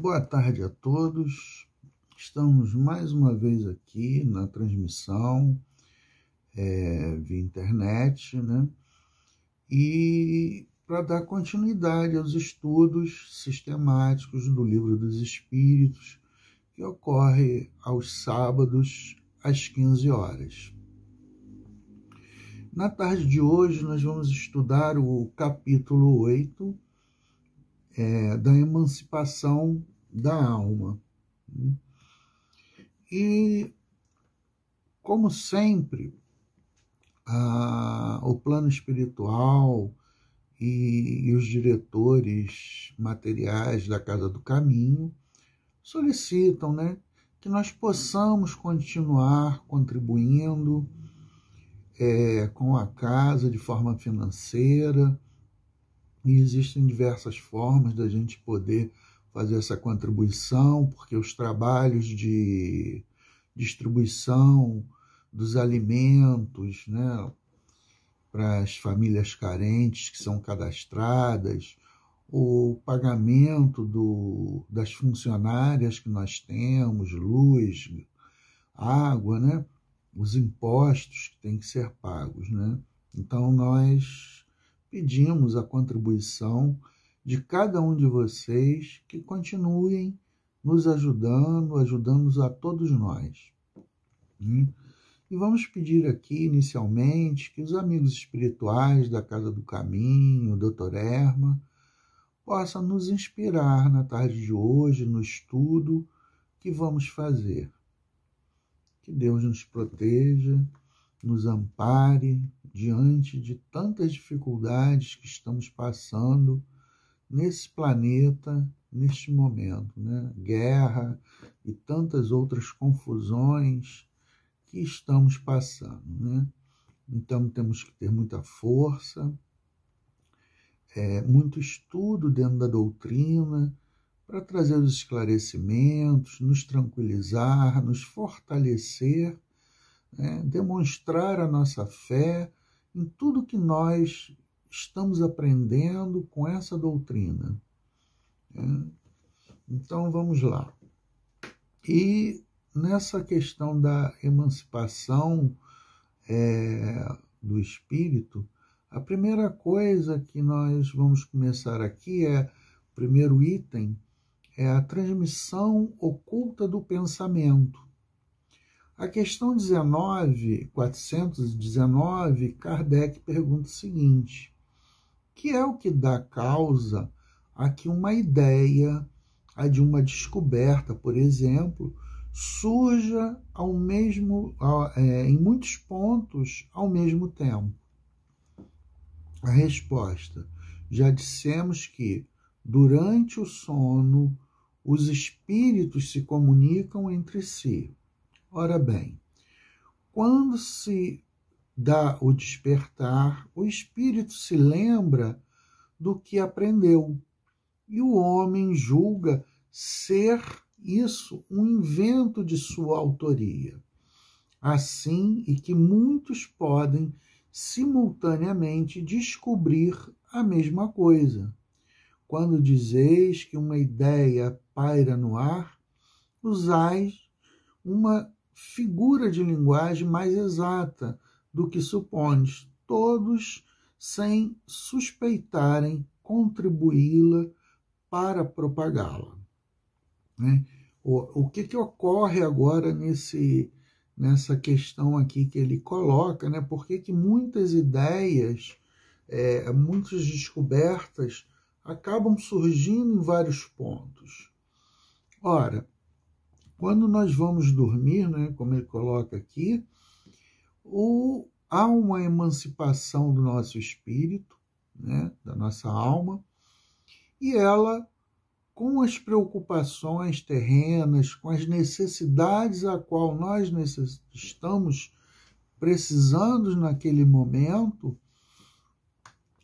Boa tarde a todos. Estamos mais uma vez aqui na transmissão via internet, né? E para dar continuidade aos estudos sistemáticos do Livro dos Espíritos, que ocorre aos sábados às 15 horas. Na tarde de hoje nós vamos estudar o capítulo 8 da emancipação da alma. E, como sempre, o plano espiritual e os diretores materiais da Casa do Caminho solicitam, né, que nós possamos continuar contribuindo com a casa de forma financeira, e existem diversas formas da gente poder fazer essa contribuição, porque os trabalhos de distribuição dos alimentos, né, para as famílias carentes que são cadastradas, o pagamento das funcionárias que nós temos, luz, água, né, os impostos que têm que ser pagos, né? Então nós pedimos a contribuição de cada um de vocês que continuem nos ajudando a todos nós. E vamos pedir aqui, inicialmente, que os amigos espirituais da Casa do Caminho, o Dr. Erma, possam nos inspirar na tarde de hoje, no estudo que vamos fazer. Que Deus nos proteja, nos ampare diante de tantas dificuldades que estamos passando nesse planeta, neste momento, né? Guerra e tantas outras confusões que estamos passando, né? Então temos que ter muita força, muito estudo dentro da doutrina, para trazer os esclarecimentos, nos tranquilizar, nos fortalecer, né? Demonstrar a nossa fé em tudo que nós estamos aprendendo com essa doutrina. Então vamos lá. E nessa questão da emancipação do espírito, a primeira coisa que nós vamos começar aqui o primeiro item, é a transmissão oculta do pensamento. A questão 419, Kardec pergunta o seguinte: que é o que dá causa a que uma ideia, a de uma descoberta, por exemplo, surja em muitos pontos ao mesmo tempo? A resposta: já dissemos que, durante o sono, os espíritos se comunicam entre si. Ora bem, quando se dá o despertar, o espírito se lembra do que aprendeu, e o homem julga ser isso um invento de sua autoria. Assim, e que muitos podem simultaneamente descobrir a mesma coisa. Quando dizeis que uma ideia paira no ar, usais uma figura de linguagem mais exata do que supondes, todos sem suspeitarem contribuí-la para propagá-la. O que ocorre agora nessa questão aqui que ele coloca, né? Por que muitas ideias, muitas descobertas acabam surgindo em vários pontos? Ora, quando nós vamos dormir, né, como ele coloca aqui, há uma emancipação do nosso espírito, né, da nossa alma, e ela, com as preocupações terrenas, com as necessidades a qual nós estamos precisando naquele momento,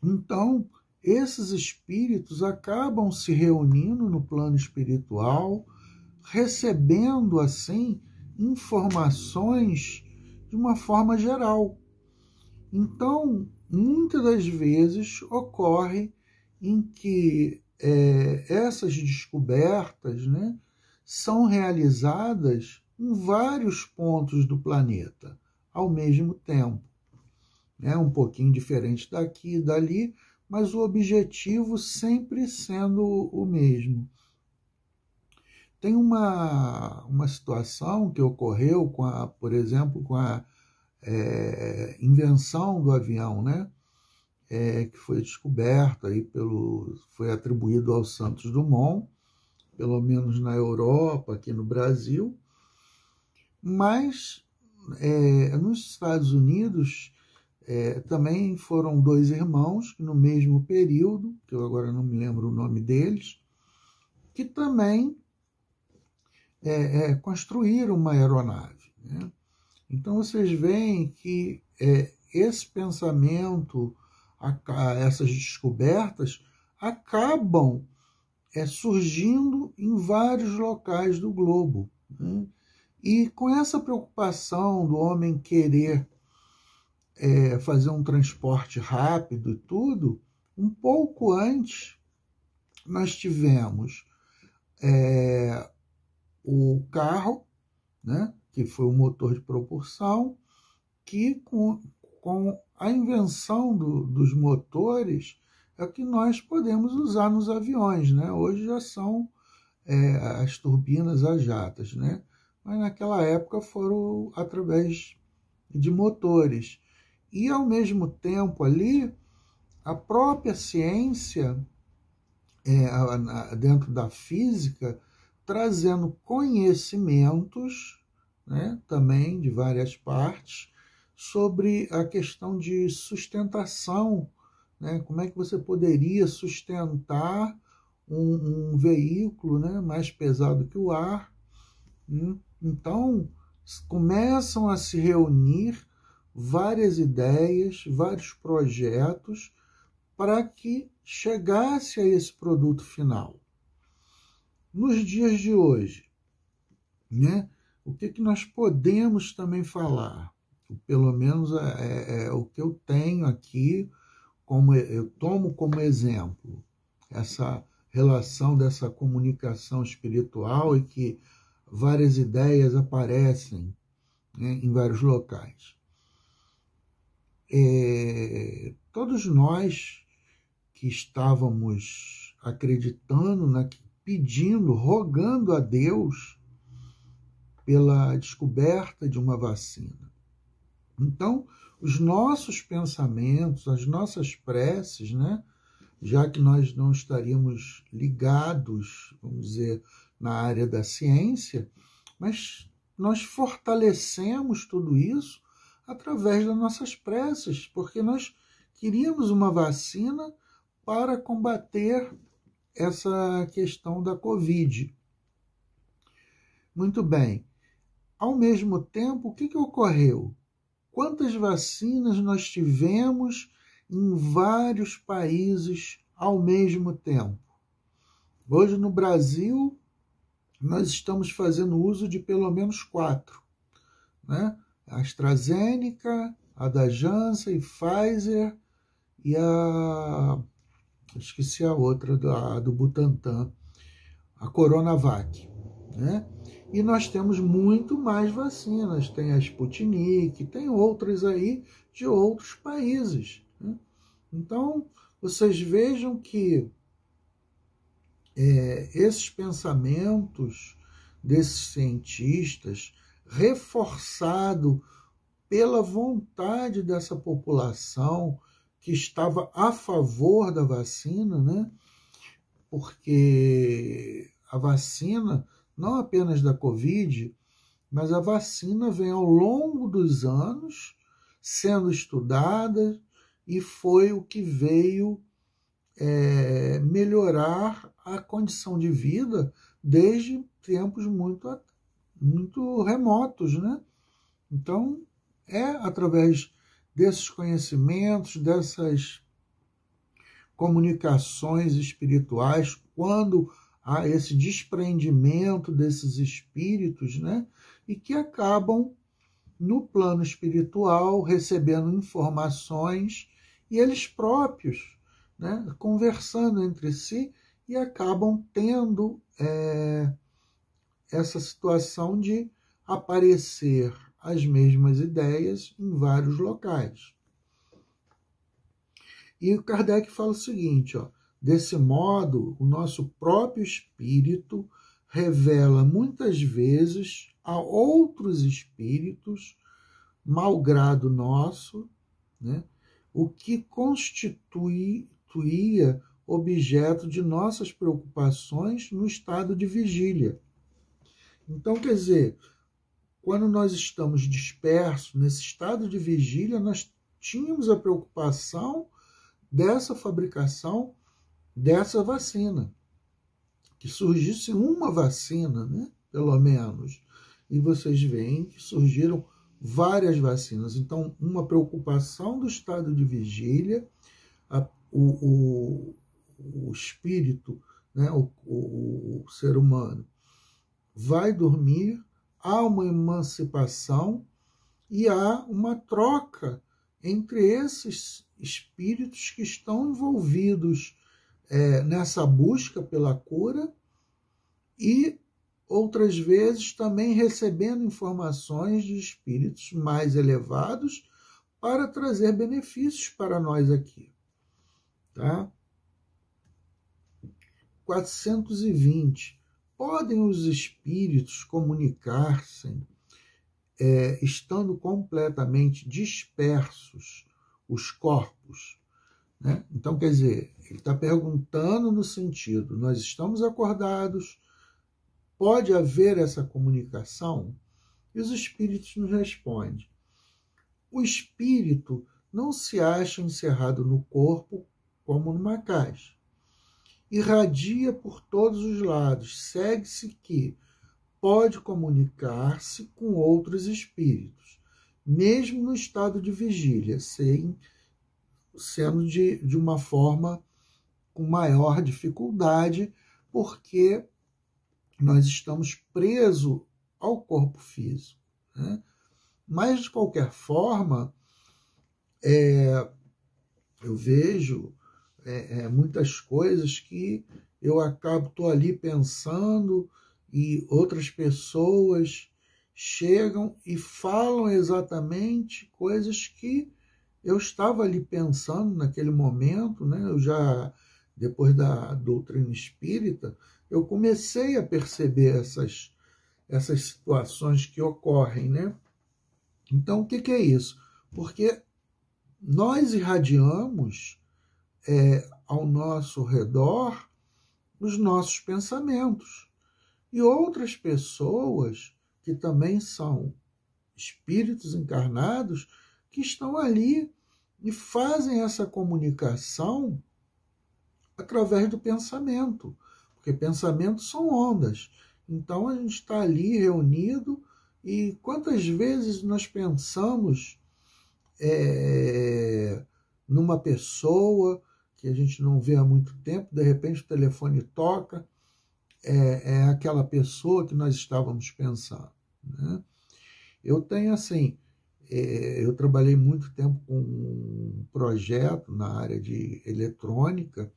então esses espíritos acabam se reunindo no plano espiritual, recebendo assim informações de uma forma geral. Então, muitas das vezes ocorre em que essas descobertas, né, são realizadas em vários pontos do planeta ao mesmo tempo. É um pouquinho diferente daqui e dali, mas o objetivo sempre sendo o mesmo. Tem uma situação que ocorreu, por exemplo, com a invenção do avião, né? Que foi descoberta aí foi atribuído ao Santos Dumont, pelo menos na Europa, aqui no Brasil, mas nos Estados Unidos também foram dois irmãos que no mesmo período, que eu agora não me lembro o nome deles, que também construíram uma aeronave, né? Então vocês veem que esse pensamento, essas descobertas acabam surgindo em vários locais do globo, né? E com essa preocupação do homem querer fazer um transporte rápido e tudo, um pouco antes nós tivemos o carro, né, que foi o motor de propulsão, que com a invenção dos motores é o que nós podemos usar nos aviões, né? Hoje já são as turbinas a jatas, né? Mas naquela época foram através de motores. E, ao mesmo tempo, ali, a própria ciência, dentro da física, trazendo conhecimentos, né, também de várias partes, sobre a questão de sustentação, né, como é que você poderia sustentar um veículo, né, mais pesado que o ar. Então, começam a se reunir várias ideias, vários projetos para que chegasse a esse produto final. Nos dias de hoje, né, o que nós podemos também falar? Pelo menos o que eu tenho aqui, eu tomo como exemplo essa relação dessa comunicação espiritual e que várias ideias aparecem, né, em vários locais. Todos nós que estávamos acreditando, pedindo, rogando a Deus pela descoberta de uma vacina. Então, os nossos pensamentos, as nossas preces, né, já que nós não estaríamos ligados, vamos dizer, na área da ciência, mas nós fortalecemos tudo isso através das nossas preces, porque nós queríamos uma vacina para combater essa questão da Covid. Muito bem. Ao mesmo tempo, o que ocorreu? Quantas vacinas nós tivemos em vários países ao mesmo tempo? Hoje, no Brasil, nós estamos fazendo uso de pelo menos 4, né? A AstraZeneca, a da Janssen, Pfizer e esqueci a outra, do Butantan, a Coronavac, né? E nós temos muito mais vacinas, tem a Sputnik, tem outras aí de outros países, né? Então, vocês vejam que esses pensamentos desses cientistas, reforçado pela vontade dessa população que estava a favor da vacina, né? Porque a vacina, não apenas da Covid, mas a vacina vem ao longo dos anos sendo estudada e foi o que veio melhorar a condição de vida desde tempos muito remotos, né? Então, através desses conhecimentos, dessas comunicações espirituais, quando há esse desprendimento desses espíritos, né? E que acabam no plano espiritual recebendo informações e eles próprios, né, conversando entre si e acabam tendo essa situação de aparecer as mesmas ideias em vários locais. E o Kardec fala o seguinte, ó, desse modo, o nosso próprio espírito revela muitas vezes a outros espíritos, malgrado nosso, né, o que constituía objeto de nossas preocupações no estado de vigília. Então, quer dizer, quando nós estamos dispersos nesse estado de vigília, nós tínhamos a preocupação dessa fabricação dessa vacina, que surgisse uma vacina, né, pelo menos, e vocês veem que surgiram várias vacinas. Então, uma preocupação do estado de vigília, o espírito, né, o ser humano vai dormir, há uma emancipação e há uma troca entre esses espíritos que estão envolvidos nessa busca pela cura e outras vezes também recebendo informações de espíritos mais elevados para trazer benefícios para nós aqui. Tá? 420. Podem os espíritos comunicar-se estando completamente dispersos os corpos? Né? Então, quer dizer, ele está perguntando no sentido, nós estamos acordados, pode haver essa comunicação? E os espíritos nos respondem. O espírito não se acha encerrado no corpo como numa caixa. Irradia por todos os lados, segue-se que pode comunicar-se com outros espíritos, mesmo no estado de vigília, sendo de uma forma com maior dificuldade, porque nós estamos presos ao corpo físico. Né? Mas, de qualquer forma, eu vejo muitas coisas que eu estou ali pensando e outras pessoas chegam e falam exatamente coisas que eu estava ali pensando naquele momento, né? Eu já, depois da doutrina espírita, eu comecei a perceber essas situações que ocorrem, né? Então, o que é isso? Porque nós irradiamos ao nosso redor os nossos pensamentos. E outras pessoas que também são espíritos encarnados que estão ali e fazem essa comunicação através do pensamento, porque pensamentos são ondas. Então a gente está ali reunido e quantas vezes nós pensamos numa pessoa que a gente não vê há muito tempo, de repente o telefone toca, é aquela pessoa que nós estávamos pensando. Né? Eu tenho assim, eu trabalhei muito tempo com um projeto na área de eletrônica,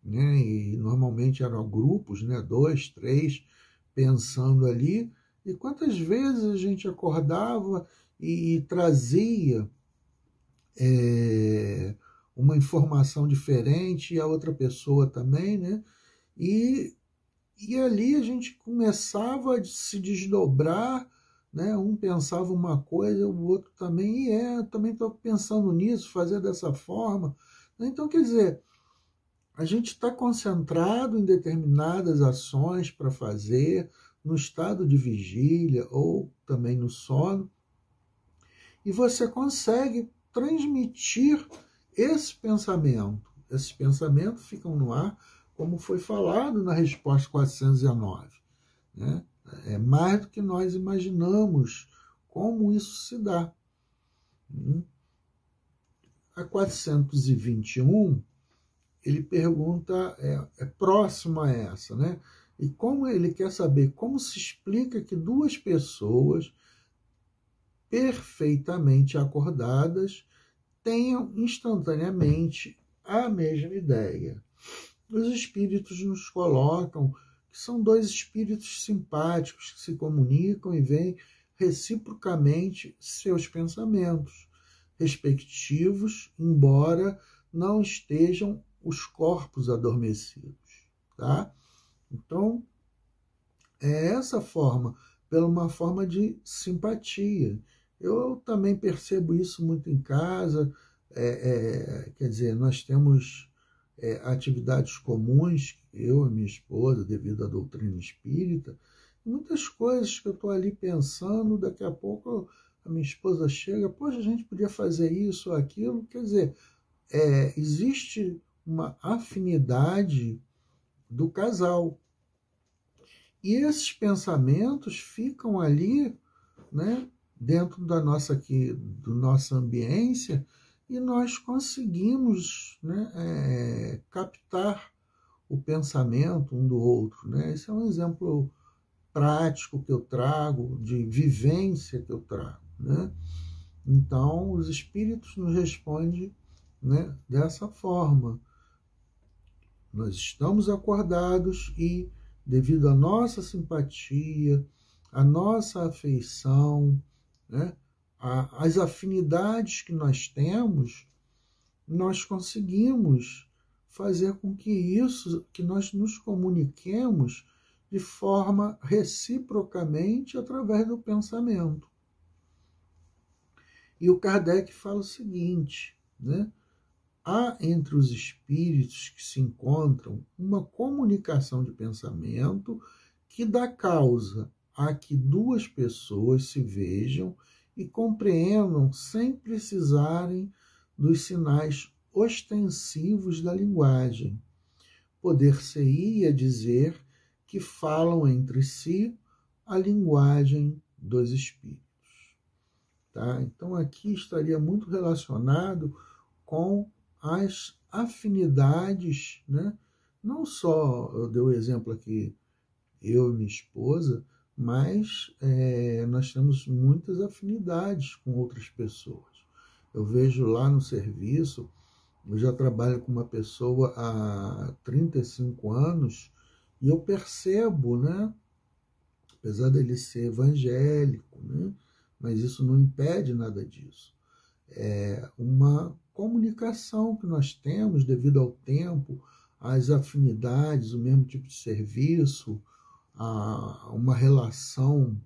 né? E normalmente eram grupos, né? 2, 3, pensando ali, e quantas vezes a gente acordava e trazia uma informação diferente, e a outra pessoa também, né? E ali a gente começava a se desdobrar, né? Um pensava uma coisa, o outro também, também estou pensando nisso, fazer dessa forma. Então, quer dizer, a gente está concentrado em determinadas ações para fazer, no estado de vigília ou também no sono, e você consegue transmitir esse pensamento. Esses pensamentos ficam no ar, como foi falado na resposta 419. Né? É mais do que nós imaginamos como isso se dá. A 421, ele pergunta, é próximo a essa, né? E como ele quer saber como se explica que duas pessoas perfeitamente acordadas tenham instantaneamente a mesma ideia. os espíritos nos colocam que são dois espíritos simpáticos que se comunicam e veem reciprocamente seus pensamentos respectivos, embora não estejam os corpos adormecidos, tá? Então, é essa forma, pela uma forma de simpatia. Eu também percebo isso muito em casa, quer dizer, nós temos atividades comuns, eu e minha esposa, devido à doutrina espírita, muitas coisas que eu estou ali pensando, daqui a pouco a minha esposa chega, poxa, a gente podia fazer isso ou aquilo, quer dizer, existe uma afinidade do casal. E esses pensamentos ficam ali, né, dentro da nossa ambiência, e nós conseguimos, né, captar o pensamento um do outro, né? Esse é um exemplo prático que eu trago, de vivência que eu trago, né? Então, os espíritos nos respondem, né, dessa forma. Nós estamos acordados e, devido à nossa simpatia, à nossa afeição, né, às afinidades que nós temos, nós conseguimos fazer com que nós nos comuniquemos de forma reciprocamente através do pensamento. E o Kardec fala o seguinte, né? Há entre os espíritos que se encontram uma comunicação de pensamento que dá causa a que duas pessoas se vejam e compreendam sem precisarem dos sinais ostensivos da linguagem. Poder-se-ia dizer que falam entre si a linguagem dos espíritos. Tá? Então, aqui estaria muito relacionado com as afinidades, né? Não só, eu dei o exemplo aqui, eu e minha esposa, mas nós temos muitas afinidades com outras pessoas. Eu vejo lá no serviço, eu já trabalho com uma pessoa há 35 anos e eu percebo, né? Apesar dele ser evangélico, né? Mas isso não impede nada disso. É uma comunicação que nós temos devido ao tempo, às afinidades, o mesmo tipo de serviço, uma relação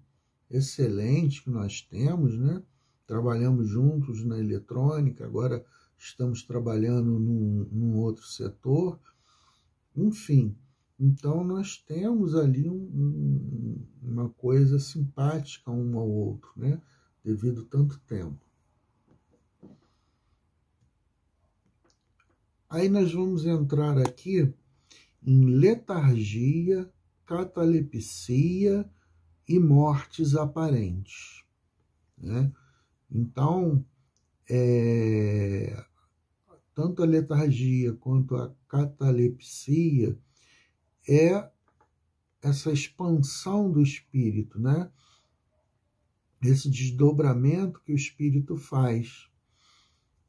excelente que nós temos, né? Trabalhamos juntos na eletrônica, agora estamos trabalhando num outro setor, enfim. Então nós temos ali uma coisa simpática um ao outro, né? Devido a tanto tempo. Aí nós vamos entrar aqui em letargia, catalepsia e mortes aparentes, né? Então, tanto a letargia quanto a catalepsia é essa expansão do espírito, né? Esse desdobramento que o espírito faz.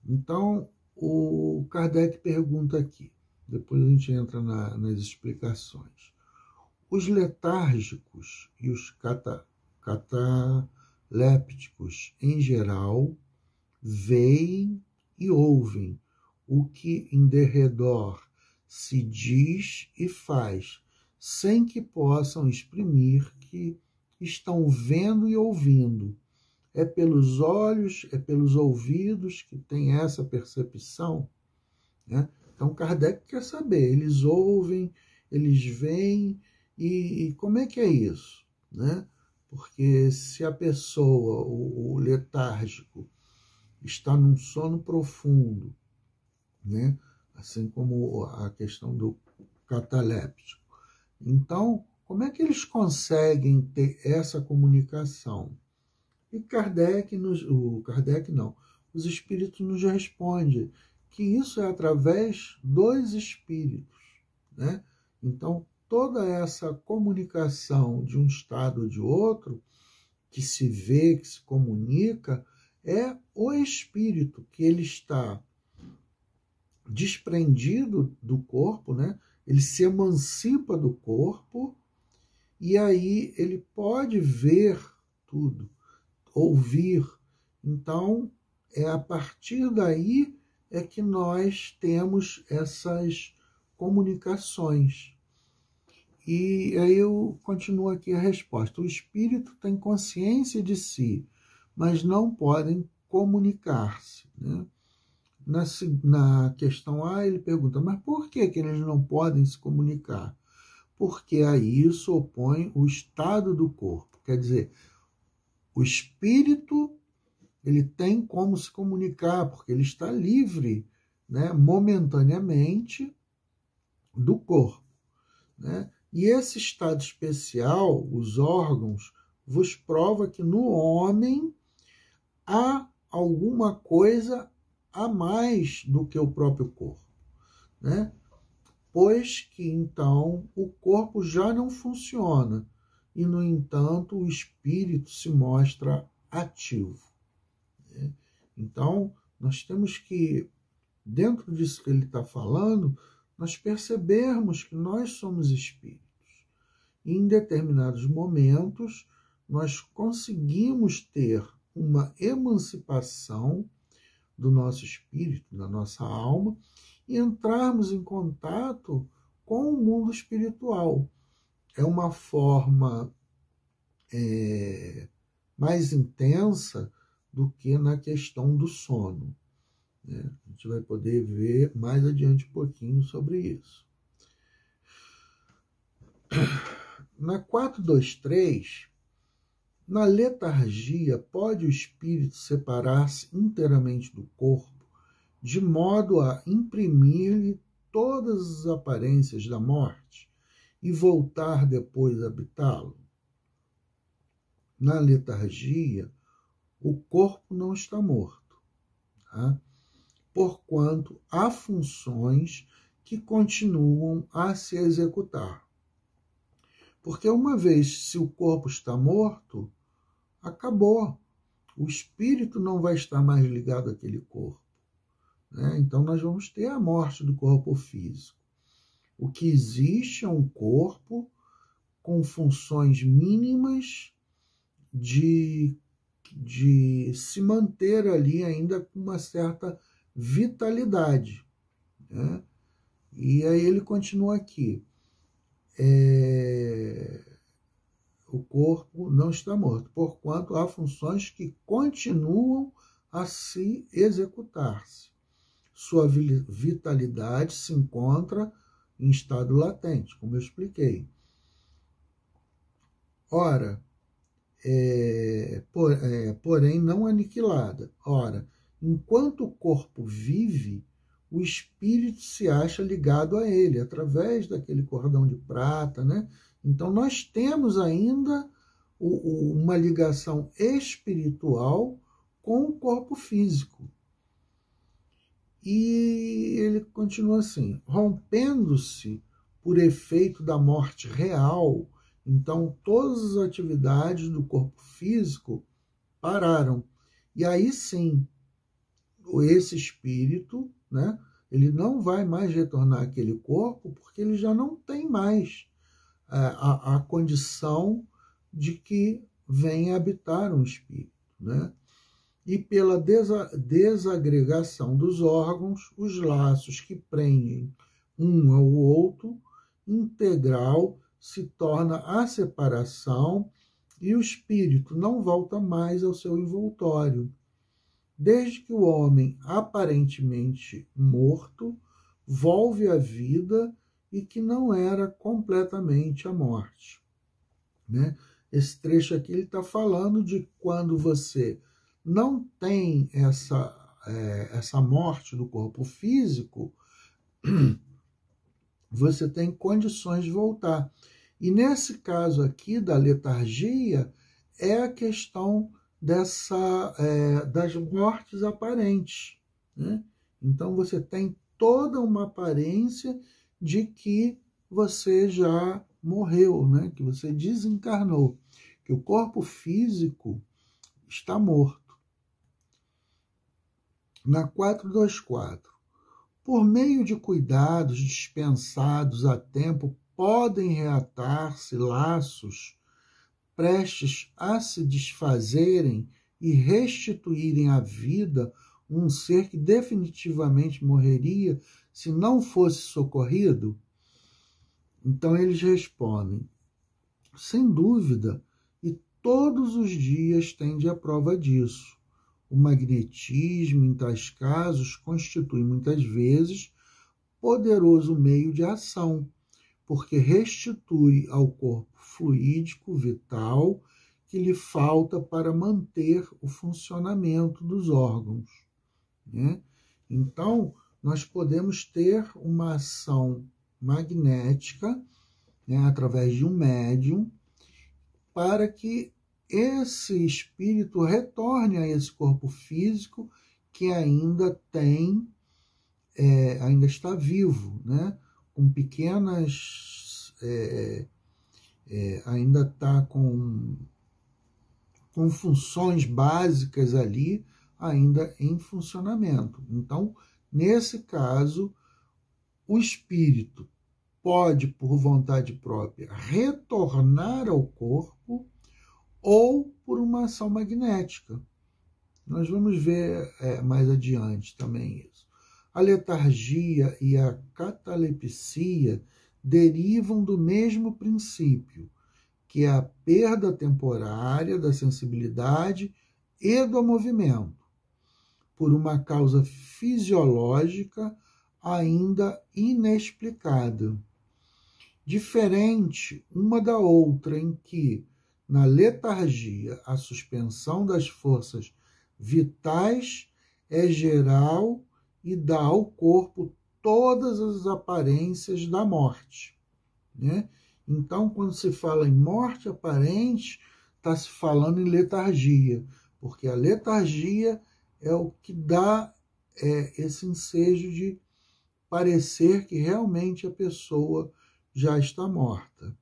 Então, o Kardec pergunta aqui, depois a gente entra nas explicações. Os letárgicos e os catalépticos, em geral, veem e ouvem o que em derredor se diz e faz, sem que possam exprimir que estão vendo e ouvindo. É pelos olhos, é pelos ouvidos que tem essa percepção, né? Então Kardec quer saber, eles ouvem, eles veem, e como é que é isso, né? Porque se a pessoa, o letárgico, está num sono profundo, né? Assim como a questão do cataléptico, então como é que eles conseguem ter essa comunicação? E os espíritos nos respondem que isso é através dos espíritos, né? Então, toda essa comunicação de um estado ou de outro, que se vê, que se comunica, é o espírito que ele está desprendido do corpo, né? ele se emancipa do corpo e aí ele pode ver tudo, ouvir. Então, é a partir daí é que nós temos essas comunicações. E aí eu continuo aqui a resposta. O espírito tem consciência de si, mas não podem comunicar-se, né? Na questão A, ele pergunta, mas por que eles não podem se comunicar? Porque a isso opõe o estado do corpo. Quer dizer, o espírito ele tem como se comunicar, porque ele está livre, né, momentaneamente do corpo, né? E esse estado especial, os órgãos, vos prova que no homem há alguma coisa a mais do que o próprio corpo, né? Pois que então o corpo já não funciona e, no entanto, o espírito se mostra ativo, né? Então, nós temos que, dentro disso que ele está falando, nós percebermos que nós somos espíritos. E em determinados momentos, nós conseguimos ter uma emancipação do nosso espírito, da nossa alma, e entrarmos em contato com o mundo espiritual. É uma forma mais intensa do que na questão do sono, né? A gente vai poder ver mais adiante um pouquinho sobre isso. Na 423, na letargia, pode o espírito separar-se inteiramente do corpo, de modo a imprimir-lhe todas as aparências da morte e voltar depois a habitá-lo? Na letargia, o corpo não está morto, tá? Porquanto há funções que continuam a se executar. Porque uma vez se o corpo está morto, acabou. O espírito não vai estar mais ligado àquele corpo, né? Então nós vamos ter a morte do corpo físico. O que existe é um corpo com funções mínimas de se manter ali ainda com uma certa vitalidade, né? E aí ele continua aqui. O corpo não está morto, porquanto há funções que continuam a se executar-se. Sua vitalidade se encontra em estado latente, como eu expliquei. Ora, porém não aniquilada. Ora, enquanto o corpo vive, o espírito se acha ligado a ele, através daquele cordão de prata, né? Então, nós temos ainda uma ligação espiritual com o corpo físico. E ele continua assim, rompendo-se por efeito da morte real, então todas as atividades do corpo físico pararam. E aí sim, esse espírito, né, ele não vai mais retornar àquele corpo, porque ele já não tem mais a condição de que venha habitar um espírito, né? E pela desagregação dos órgãos, os laços que prendem um ao outro, integral se torna a separação e o espírito não volta mais ao seu envoltório. Desde que o homem, aparentemente morto, volve à vida e que não era completamente a morte, né? Esse trecho aqui ele está falando de quando você não tem essa morte do corpo físico, você tem condições de voltar. E nesse caso aqui da letargia, é a questão das mortes aparentes, né? Então você tem toda uma aparência de que você já morreu, né? Que você desencarnou, que o corpo físico está morto. Na 424, Por meio de cuidados dispensados a tempo, podem reatar-se laços prestes a se desfazerem e restituírem à vida um ser que definitivamente morreria se não fosse socorrido? Então eles respondem: sem dúvida, e todos os dias tende a prova disso. O magnetismo, em tais casos, constitui muitas vezes poderoso meio de ação, porque restitui ao corpo fluídico vital que lhe falta para manter o funcionamento dos órgãos, né? Então, nós podemos ter uma ação magnética, né, através de um médium, para que esse espírito retorne a esse corpo físico que ainda tem, ainda está vivo, né? Com pequenas, ainda está com funções básicas ali ainda em funcionamento. Então, nesse caso, o espírito pode, por vontade própria, retornar ao corpo ou por uma ação magnética. Nós vamos ver mais adiante também isso. A letargia e a catalepsia derivam do mesmo princípio, que é a perda temporária da sensibilidade e do movimento, por uma causa fisiológica ainda inexplicada. Diferente uma da outra, em que, na letargia, a suspensão das forças vitais é geral e dá ao corpo todas as aparências da morte, né? Então, quando se fala em morte aparente, está se falando em letargia, porque a letargia é o que dá esse ensejo de parecer que realmente a pessoa já está morta.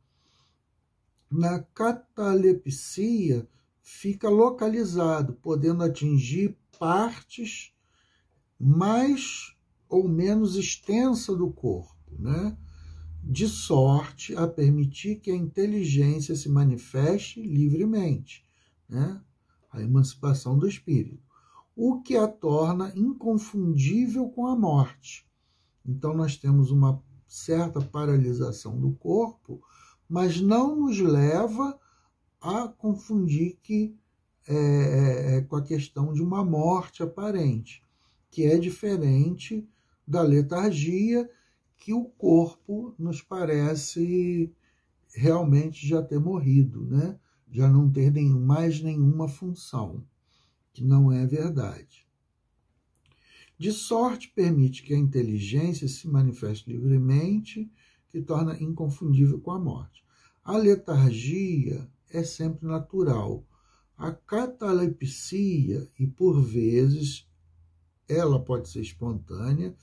Na catalepsia, fica localizado, podendo atingir partes mais ou menos extensas do corpo, né? De sorte a permitir que a inteligência se manifeste livremente, né? A emancipação do espírito, o que a torna inconfundível com a morte. Então nós temos uma certa paralisação do corpo, mas não nos leva a confundir com a questão de uma morte aparente, que é diferente da letargia, que o corpo nos parece realmente já ter morrido, né? Já não ter mais nenhuma função, que não é verdade. De sorte permite que a inteligência se manifeste livremente, que torna inconfundível com a morte. A letargia é sempre natural. A catalepsia, e por vezes ela pode ser espontânea,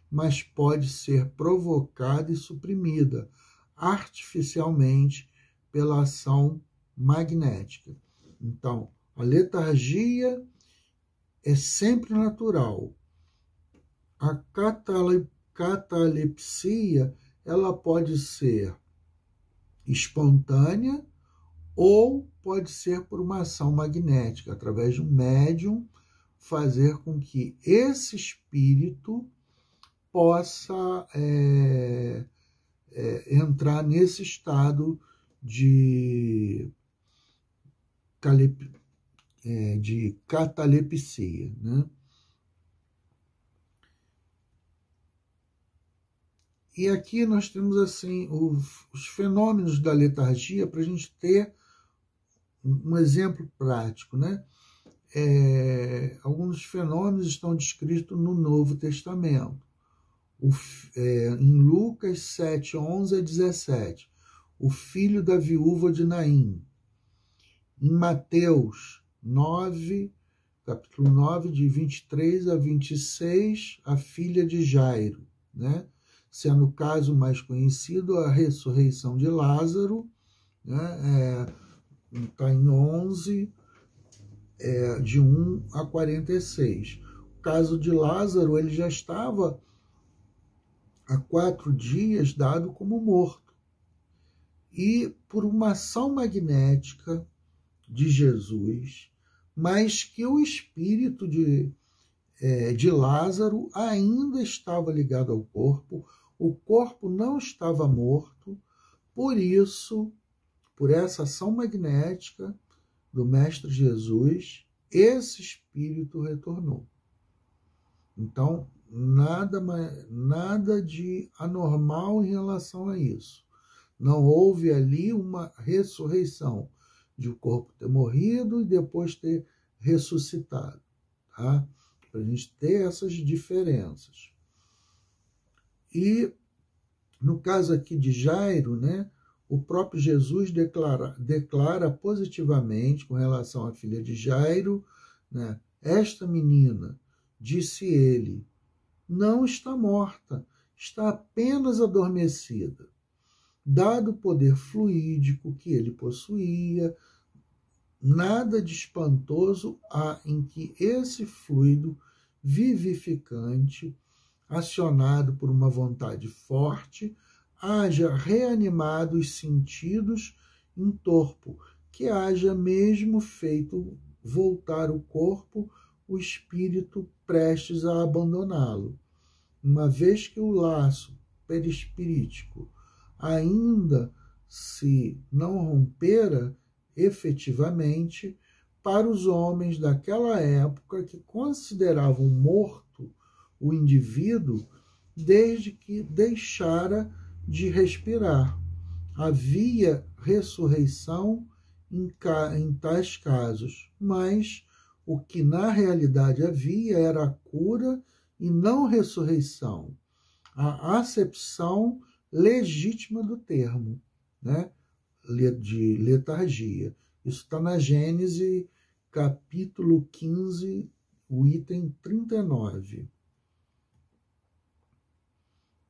mas pode ser provocada e suprimida artificialmente pela ação magnética. Então, a letargia é sempre natural. A catalepsia, ela pode ser espontânea ou pode ser por uma ação magnética, através de um médium, fazer com que esse espírito possa entrar nesse estado de catalepsia, né? E aqui nós temos assim os fenômenos da letargia para a gente ter um exemplo prático, né? Alguns fenômenos estão descritos no Novo Testamento. Em Lucas 7, 11 a 17, o filho da viúva de Naim. Em Mateus 9, capítulo 9, de 23 a 26, a filha de Jairo, né? Sendo o caso mais conhecido a ressurreição de Lázaro, né? Está em 11, de 1 a 46. O caso de Lázaro, ele já estava há 4 dias dado como morto. E por uma ação magnética de Jesus, mas que o espírito de Lázaro ainda estava ligado ao corpo, o corpo não estava morto, por isso, por essa ação magnética do Mestre Jesus, esse espírito retornou. Então, nada de anormal em relação a isso. Não houve ali uma ressurreição de o corpo ter morrido e depois ter ressuscitado, tá? Para a gente ter essas diferenças. E no caso aqui de Jairo, né, o próprio Jesus declara positivamente com relação à filha de Jairo, né, esta menina, disse ele, não está morta, está apenas adormecida. Dado o poder fluídico que ele possuía, nada de espantoso há em que esse fluido vivificante, acionado por uma vontade forte, haja reanimado os sentidos em torpo, que haja mesmo feito voltar o corpo, o espírito prestes a abandoná-lo. Uma vez que o laço perispirítico ainda se não rompera efetivamente, para os homens daquela época que consideravam morto o indivíduo desde que deixara de respirar. Havia ressurreição em tais casos, mas o que na realidade havia era a cura e não ressurreição, a acepção legítima do termo, né, de letargia. Isso está na Gênesis, capítulo 15, o item 39.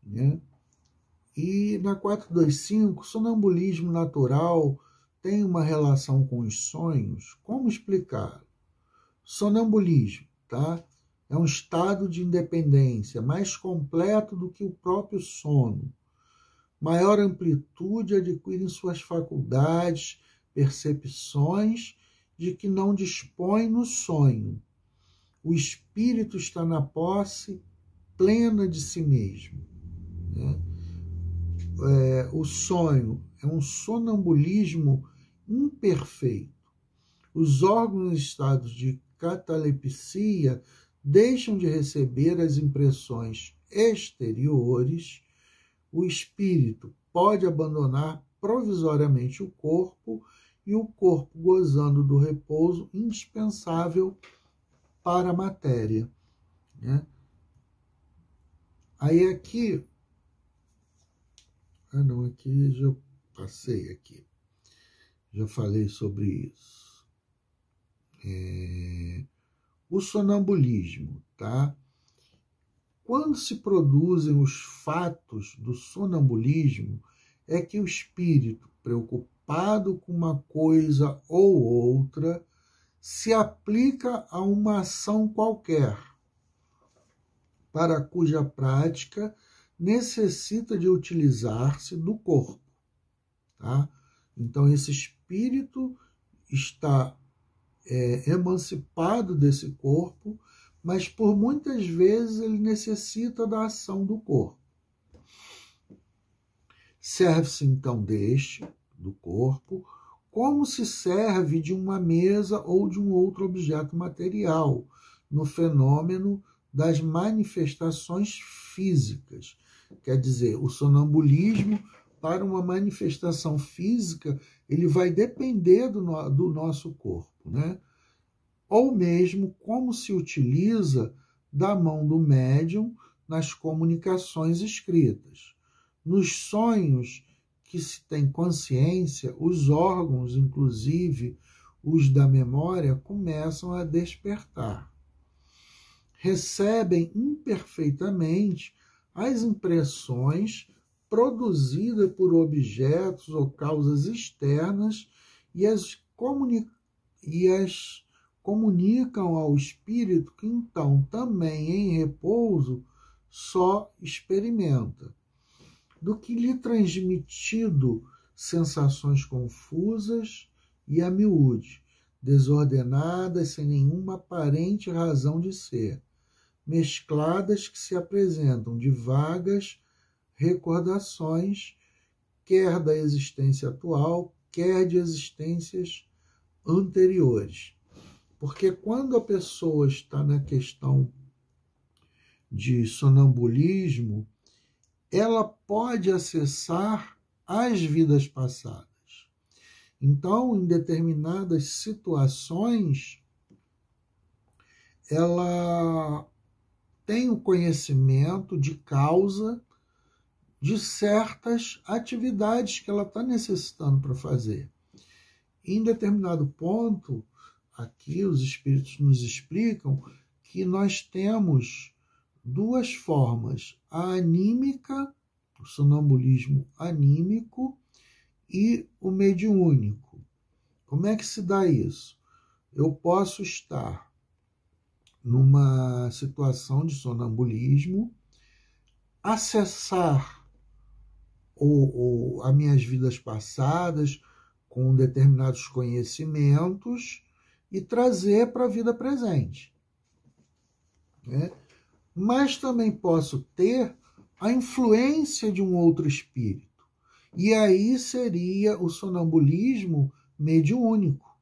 Né? E na 425, sonambulismo natural tem uma relação com os sonhos. Como explicar? Sonambulismo, tá? É um estado de independência mais completo do que o próprio sono. Maior amplitude adquirem suas faculdades, percepções de que não dispõe no sonho. O espírito está na posse plena de si mesmo. Né? O sonho é um sonambulismo imperfeito. Os órgãos em estados de catalepsia deixam de receber as impressões exteriores. O espírito pode abandonar provisoriamente o corpo e o corpo gozando do repouso indispensável para a matéria. Né? Aí aqui... aqui já passei aqui. Já falei sobre isso. O sonambulismo, tá? Quando se produzem os fatos do sonambulismo, é que o espírito, preocupado com uma coisa ou outra, se aplica a uma ação qualquer, para cuja prática necessita de utilizar-se do corpo. Tá? Então, esse espírito está emancipado desse corpo, mas por muitas vezes ele necessita da ação do corpo. Serve-se então do corpo, como se serve de uma mesa ou de um outro objeto material, no fenômeno das manifestações físicas. Quer dizer, o sonambulismo, para uma manifestação física, ele vai depender do nosso corpo, né? Ou mesmo como se utiliza da mão do médium nas comunicações escritas. Nos sonhos que se tem consciência, os órgãos, inclusive os da memória, começam a despertar. Recebem imperfeitamente as impressões produzidas por objetos ou causas externas e as comunicam ao espírito que então, também em repouso, só experimenta, do que lhe transmitido sensações confusas e a miúde, desordenadas sem nenhuma aparente razão de ser, mescladas que se apresentam de vagas recordações, quer da existência atual, quer de existências anteriores. Porque quando a pessoa está na questão de sonambulismo, ela pode acessar as vidas passadas. Então, em determinadas situações, ela tem o conhecimento de causa de certas atividades que ela está necessitando para fazer. Em determinado ponto, aqui os espíritos nos explicam que nós temos duas formas, a anímica, o sonambulismo anímico, e o mediúnico. Como é que se dá isso? Eu posso estar numa situação de sonambulismo, acessar as minhas vidas passadas com determinados conhecimentos e trazer para a vida presente, né? Mas também posso ter a influência de um outro espírito. E aí seria o sonambulismo mediúnico.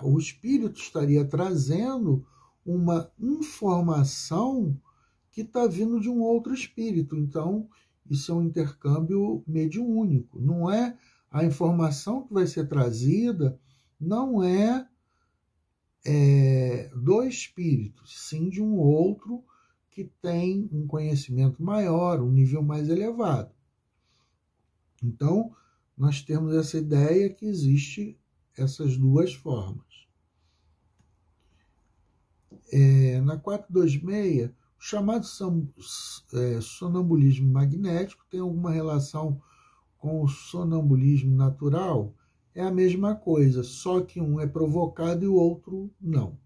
O espírito estaria trazendo uma informação que está vindo de um outro espírito. Então, isso é um intercâmbio mediúnico. Não é a informação que vai ser trazida, não é do espírito, sim de um outro que tem um conhecimento maior, um nível mais elevado. Então, nós temos essa ideia que existe essas duas formas. Na 426, o chamado sonambulismo magnético tem alguma relação com o sonambulismo natural? É a mesma coisa, só que um é provocado e o outro não,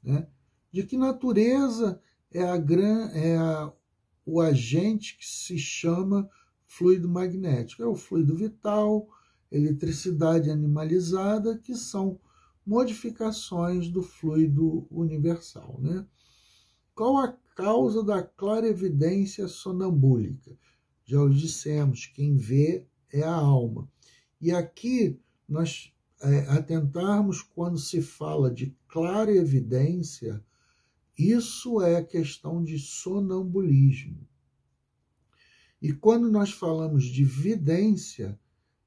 né? De que natureza o agente que se chama fluido magnético? É o fluido vital, eletricidade animalizada, que são modificações do fluido universal, né? Qual a causa da clarevidência sonambúlica? Já o dissemos, quem vê é a alma. E aqui nós atentarmos quando se fala de clarevidência, isso é questão de sonambulismo. E quando nós falamos de vidência,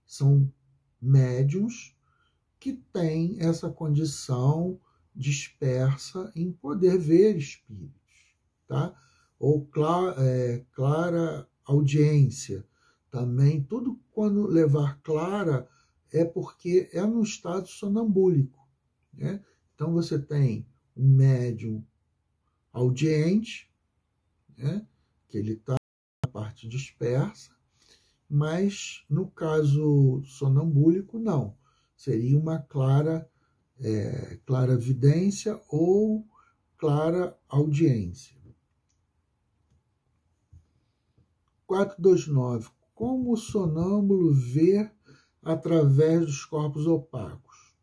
são médiuns que têm essa condição dispersa em poder ver espíritos, tá? Ou clara audiência. Também, tudo quando levar clara é porque é no estado sonambúlico, né? Então você tem um médium audiente, né? Que ele está na parte dispersa, mas no caso sonambúlico não, seria uma clara vidência ou clara audiência. 429. Como o sonâmbulo vê através dos corpos opacos?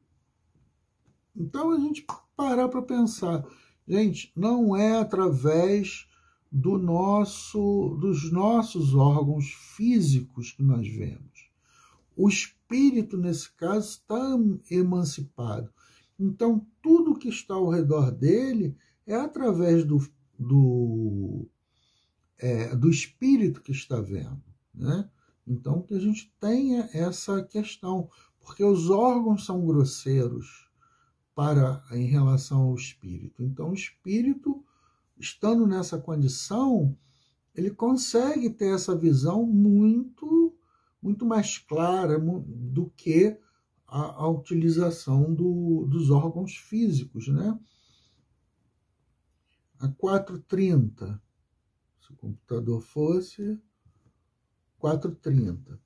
Então a gente parar para pensar, gente, não é através dos nossos órgãos físicos que nós vemos. O espírito, nesse caso, está emancipado. Então, tudo que está ao redor dele é através do espírito que está vendo, né? Então, que a gente tenha essa questão, porque os órgãos são grosseiros em relação ao espírito. Então, o espírito, estando nessa condição, ele consegue ter essa visão muito, muito mais clara do que a utilização dos órgãos físicos, né? A 430, se o computador fosse 430.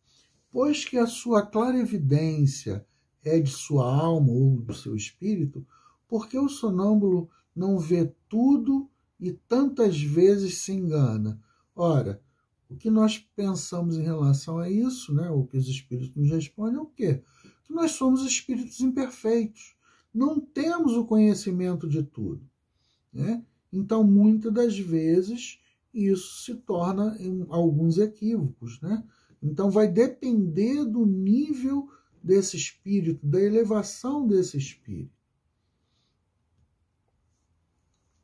Pois que a sua clarevidência é de sua alma ou do seu espírito, porque o sonâmbulo não vê tudo e tantas vezes se engana? Ora, o que nós pensamos em relação a isso, né, o que os espíritos nos respondem é o quê? Que nós somos espíritos imperfeitos, não temos o conhecimento de tudo, né? Então, muitas das vezes, isso se torna em alguns equívocos, né? Então, vai depender do nível desse espírito, da elevação desse espírito.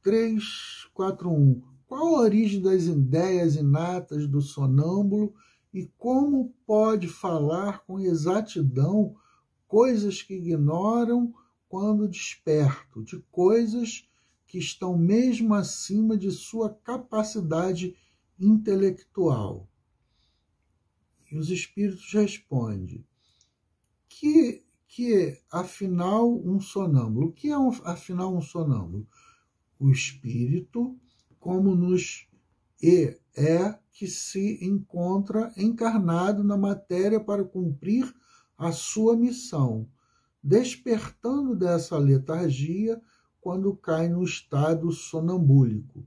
341. Qual a origem das ideias inatas do sonâmbulo e como pode falar com exatidão coisas que ignoram quando desperto, de coisas que estão mesmo acima de sua capacidade intelectual? E os espíritos respondem que afinal um sonâmbulo. O que é afinal um sonâmbulo? O espírito como que se encontra encarnado na matéria para cumprir a sua missão, despertando dessa letargia quando cai no estado sonambúlico.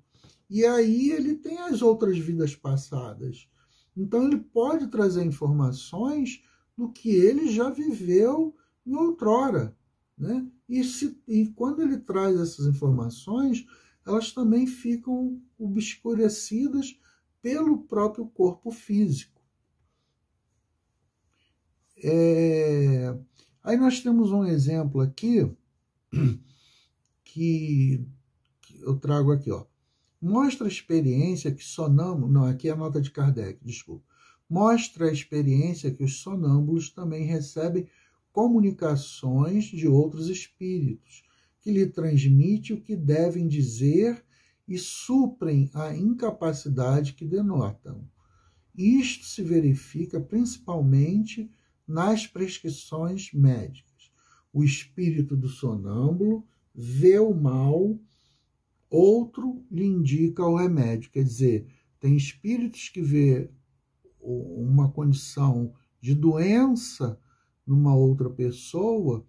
E aí ele tem as outras vidas passadas. Então ele pode trazer informações do que ele já viveu em outrora, né? E quando ele traz essas informações, elas também ficam obscurecidas pelo próprio corpo físico. Aí nós temos um exemplo aqui que eu trago aqui, ó. Mostra a experiência que sonâmbulos... Não, aqui é a nota de Kardec, desculpa. Mostra a experiência que os sonâmbulos também recebem comunicações de outros espíritos, que lhe transmitem o que devem dizer e suprem a incapacidade que denotam. Isto se verifica principalmente nas prescrições médicas. O espírito do sonâmbulo vê o mal, outro lhe indica o remédio. Quer dizer, tem espíritos que vê uma condição de doença numa outra pessoa,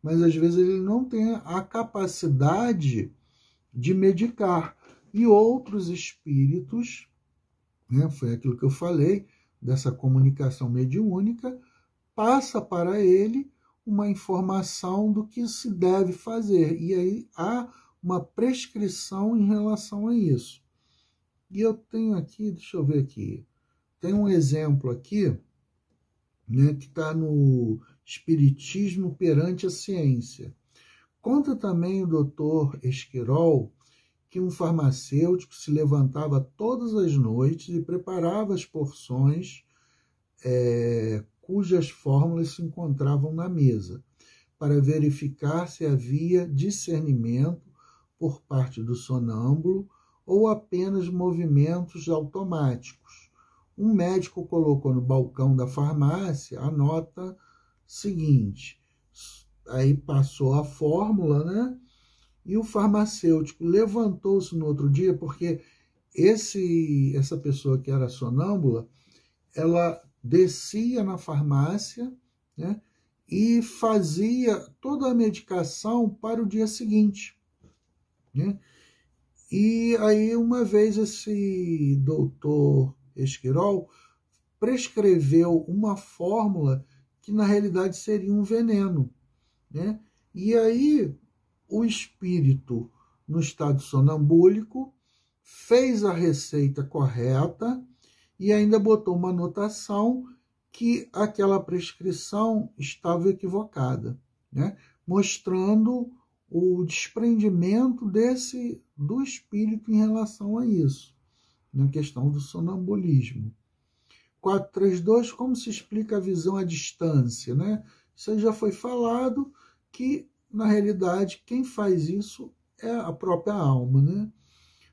mas às vezes ele não tem a capacidade de medicar. E outros espíritos, né, foi aquilo que eu falei, dessa comunicação mediúnica, passa para ele uma informação do que se deve fazer. E aí há uma prescrição em relação a isso. E eu tenho aqui, deixa eu ver aqui, tem um exemplo aqui, né, que está no Espiritismo perante a Ciência. Conta também o Dr. Esquirol que um farmacêutico se levantava todas as noites e preparava as porções cujas fórmulas se encontravam na mesa, para verificar se havia discernimento por parte do sonâmbulo ou apenas movimentos automáticos. Um médico colocou no balcão da farmácia a nota seguinte. Aí passou a fórmula, né? E o farmacêutico levantou-se no outro dia, porque essa pessoa que era sonâmbula, ela descia na farmácia, né? E fazia toda a medicação para o dia seguinte, né? E aí, uma vez, esse doutor Esquirol prescreveu uma fórmula que, na realidade, seria um veneno, né? E aí, o espírito, no estado sonambúlico, fez a receita correta e ainda botou uma anotação que aquela prescrição estava equivocada, né? Mostrando o desprendimento do espírito em relação a isso, na questão do sonambulismo. 432, como se explica a visão à distância, né? Isso aí já foi falado, que na realidade quem faz isso é a própria alma, né?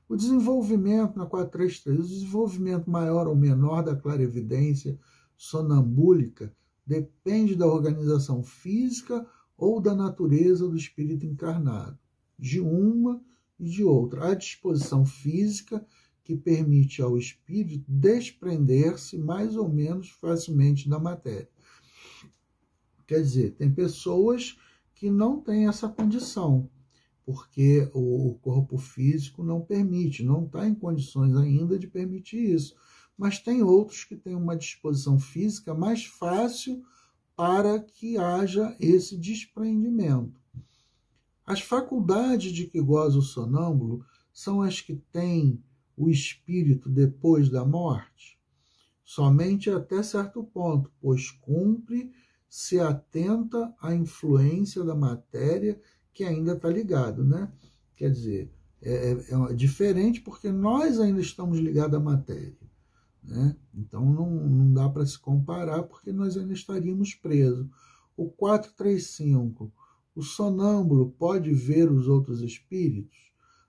O desenvolvimento, na 433, o desenvolvimento maior ou menor da clarevidência sonambúlica depende da organização física ou da natureza do espírito encarnado, de uma e de outra. A disposição física que permite ao espírito desprender-se mais ou menos facilmente da matéria. Quer dizer, tem pessoas que não têm essa condição, porque o corpo físico não permite, não está em condições ainda de permitir isso. Mas tem outros que têm uma disposição física mais fácil para que haja esse desprendimento. As faculdades de que goza o sonâmbulo são as que têm o espírito depois da morte? Somente até certo ponto, pois cumpre se atenta à influência da matéria que ainda está ligado, né? Quer dizer, é diferente porque nós ainda estamos ligados à matéria, né? Então não dá para se comparar porque nós ainda estaríamos presos. O 435, o sonâmbulo pode ver os outros espíritos?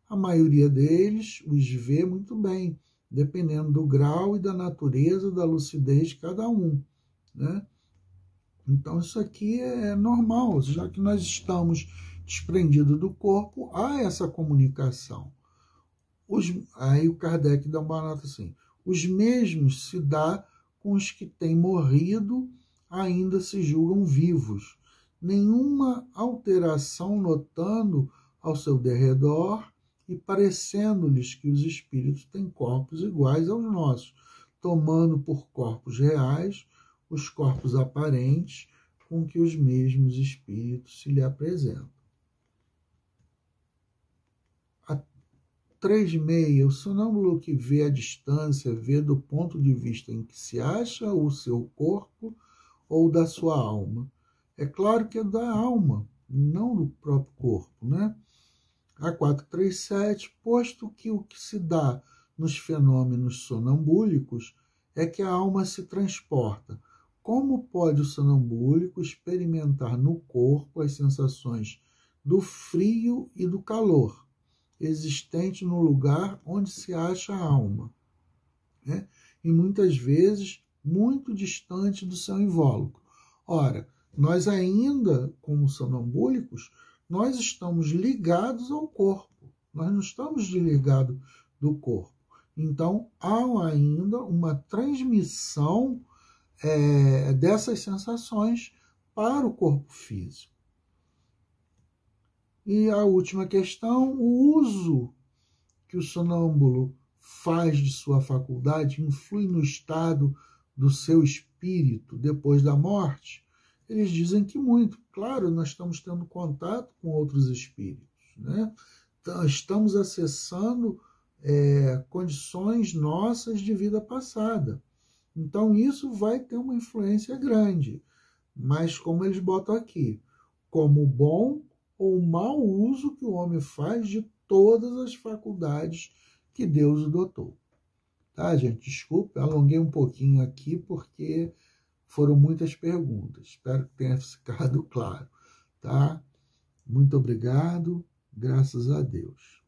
A maioria deles os vê muito bem, dependendo do grau e da natureza da lucidez de cada um, né? Então isso aqui é normal, já que nós estamos desprendidos do corpo, há essa comunicação. Aí o Kardec dá uma nota assim: os mesmos se dá com os que têm morrido, ainda se julgam vivos, nenhuma alteração notando ao seu derredor e parecendo-lhes que os espíritos têm corpos iguais aos nossos, tomando por corpos reais os corpos aparentes com que os mesmos espíritos se lhe apresentam. 3,6. O sonâmbulo que vê a distância vê do ponto de vista em que se acha o seu corpo ou da sua alma. É claro que é da alma, não do próprio corpo, né? A 437, posto que o que se dá nos fenômenos sonambúlicos é que a alma se transporta. Como pode o sonambúlico experimentar no corpo as sensações do frio e do calor existente no lugar onde se acha a alma, né? E muitas vezes muito distante do seu invólucro? Ora, nós ainda, como sonambúlicos, nós estamos ligados ao corpo, nós não estamos desligados do corpo. Então, há ainda uma transmissão dessas sensações para o corpo físico. E a última questão, o uso que o sonâmbulo faz de sua faculdade influi no estado do seu espírito depois da morte? Eles dizem que muito. Claro, nós estamos tendo contato com outros espíritos, né? Então, estamos acessando condições nossas de vida passada. Então, isso vai ter uma influência grande. Mas, como eles botam aqui, como bom ou mau uso que o homem faz de todas as faculdades que Deus o dotou. Tá, gente? Desculpa, alonguei um pouquinho aqui porque foram muitas perguntas. Espero que tenha ficado claro, tá? Muito obrigado, graças a Deus.